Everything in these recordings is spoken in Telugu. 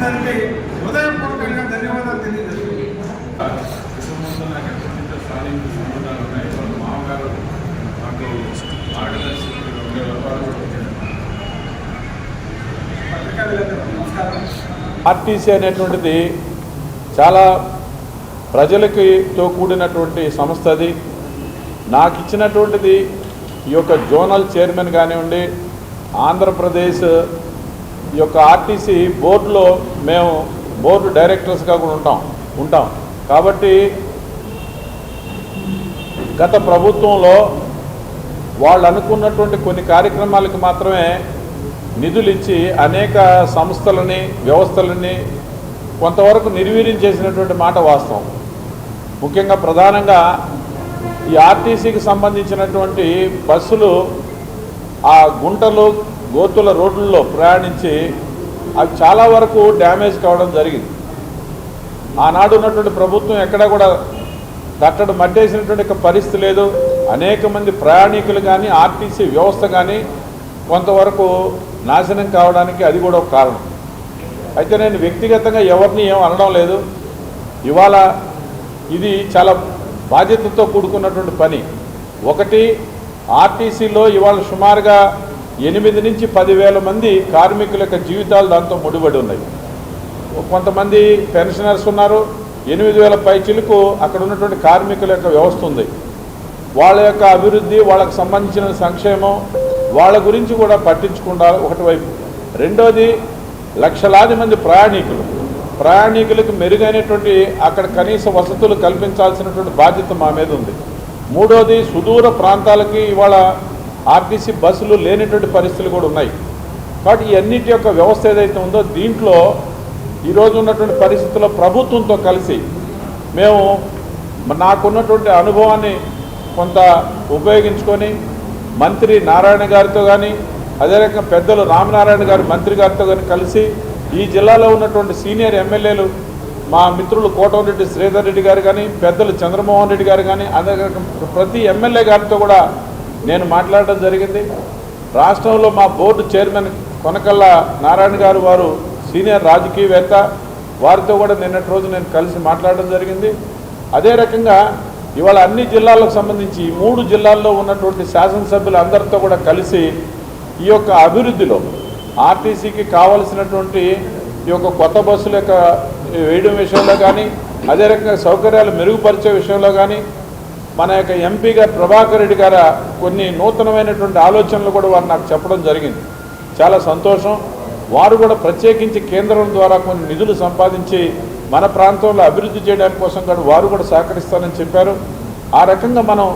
అందరికీ హృదయపూర్వకంగా ధన్యవాదాలు తెలియజేస్తున్నాను. మామగారు మాకు మార్గదర్శి ఆర్టీసీ అనేటువంటిది చాలా ప్రజలకితో కూడినటువంటి సంస్థ. అది నాకు ఇచ్చినటువంటిది ఈ యొక్క జోనల్ చైర్మన్ కానివ్వండి, ఆంధ్రప్రదేశ్ ఈ యొక్క ఆర్టీసీ బోర్డులో మేము బోర్డు డైరెక్టర్స్గా కూడా ఉంటాం కాబట్టి గత ప్రభుత్వంలో వాళ్ళు అనుకున్నటువంటి కొన్ని కార్యక్రమాలకు మాత్రమే నిధులు ఇచ్చి అనేక సంస్థలని వ్యవస్థలని కొంతవరకు నిర్వీర్యం చేసినటువంటి మాట వాస్తవం. ముఖ్యంగా ప్రధానంగా ఈ ఆర్టీసీకి సంబంధించినటువంటి బస్సులు ఆ గుంటలు గోతుల రోడ్లలో ప్రయాణించి అవి చాలా వరకు డ్యామేజ్ కావడం జరిగింది. ఆనాడు ఉన్నటువంటి ప్రభుత్వం ఎక్కడా కూడా తట్టడు మట్టేసినటువంటి పరిస్థితి లేదు. అనేక మంది ప్రయాణికులు కానీ ఆర్టీసీ వ్యవస్థ కానీ కొంతవరకు నాశనం కావడానికి అది కూడా ఒక కారణం. అయితే నేను వ్యక్తిగతంగా ఎవరిని ఏం అనడం లేదు. ఇవాళ ఇది చాలా బాధ్యతతో కూడుకున్నటువంటి పని. ఒకటి, ఆర్టీసీలో ఇవాళ సుమారుగా 8 నుంచి 10,000 మంది కార్మికుల యొక్క జీవితాలు దాంతో ముడిపడి ఉన్నాయి. కొంతమంది పెన్షనర్స్ ఉన్నారు. 8,000 పైచిలకు అక్కడ ఉన్నటువంటి కార్మికుల యొక్క వ్యవస్థ ఉంది. వాళ్ళ యొక్క అభివృద్ధి, వాళ్ళకు సంబంధించిన సంక్షేమం, వాళ్ళ గురించి కూడా పట్టించుకుంటారు ఒకటివైపు. రెండోది, లక్షలాది మంది ప్రయాణికులకు మెరుగైనటువంటి అక్కడ కనీస వసతులు కల్పించాల్సినటువంటి బాధ్యత మా మీద ఉంది. మూడోది, సుదూర ప్రాంతాలకి ఇవాళ ఆర్టీసీ బస్సులు లేనటువంటి పరిస్థితులు కూడా ఉన్నాయి. కాబట్టి ఈ అన్నిటి యొక్క వ్యవస్థ ఏదైతే ఉందో దీంట్లో ఈరోజు ఉన్నటువంటి పరిస్థితుల్లో ప్రభుత్వంతో కలిసి మేము నాకున్నటువంటి అనుభవాన్ని కొంత ఉపయోగించుకొని మంత్రి నారాయణ గారితో కానీ, అదే రకంగా పెద్దలు రామనారాయణ గారు మంత్రి గారితో కానీ కలిసి ఈ జిల్లాలో ఉన్నటువంటి సీనియర్ ఎమ్మెల్యేలు మా మిత్రులు కోటమిరెడ్డి శ్రీధర్ రెడ్డి గారు కానీ, పెద్దలు చంద్రమోహన్ రెడ్డి గారు కానీ, అదే ప్రతి ఎమ్మెల్యే గారితో కూడా నేను మాట్లాడడం జరిగింది. రాష్ట్రంలో మా బోర్డు చైర్మన్ కొనకళ్ళ నారాయణ గారు వారు సీనియర్ రాజకీయవేత్త, వారితో కూడా నిన్నటి రోజు నేను కలిసి మాట్లాడడం జరిగింది. అదే రకంగా ఇవాళ అన్ని జిల్లాలకు సంబంధించి 3 జిల్లాల్లో ఉన్నటువంటి శాసనసభ్యులు అందరితో కూడా కలిసి ఈ యొక్క అభివృద్ధిలో ఆర్టీసీకి కావలసినటువంటి ఈ యొక్క కొత్త బస్సుల యొక్క వేయడం విషయంలో కానీ, అదే రకంగా సౌకర్యాలు మెరుగుపరిచే విషయంలో కానీ మన యొక్క ఎంపీ గారు ప్రభాకర్ రెడ్డి గారు కొన్ని నూతనమైనటువంటి ఆలోచనలు కూడా వారు నాకు చెప్పడం జరిగింది. చాలా సంతోషం. వారు కూడా ప్రత్యేకించి కేంద్రం ద్వారా కొన్ని నిధులు సంపాదించి మన ప్రాంతంలో అభివృద్ధి చేయడానికి కోసం కూడా వారు కూడా సహకరిస్తారని చెప్పారు. ఆ రకంగా మనం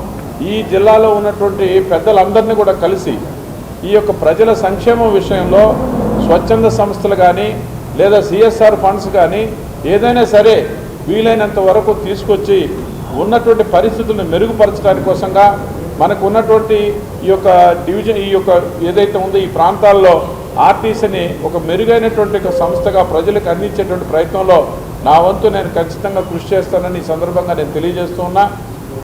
ఈ జిల్లాలో ఉన్నటువంటి పెద్దలందరినీ కూడా కలిసి ఈ యొక్క ప్రజల సంక్షేమం విషయంలో స్వచ్ఛంద సంస్థలు కానీ లేదా సిఎస్ఆర్ ఫండ్స్ కానీ ఏదైనా సరే వీలైనంత వరకు తీసుకొచ్చి ఉన్నటువంటి పరిస్థితులను మెరుగుపరచడానికి కోసంగా మనకు ఉన్నటువంటి ఈ యొక్క డివిజన్ ఈ యొక్క ఏదైతే ఉందో ఈ ప్రాంతాల్లో ఆర్టీసీని ఒక మెరుగైనటువంటి సంస్థగా ప్రజలకు అందించేటువంటి ప్రయత్నంలో నా వంతు నేను ఖచ్చితంగా కృషి చేస్తానని ఈ సందర్భంగా నేను తెలియజేస్తూ ఉన్నా.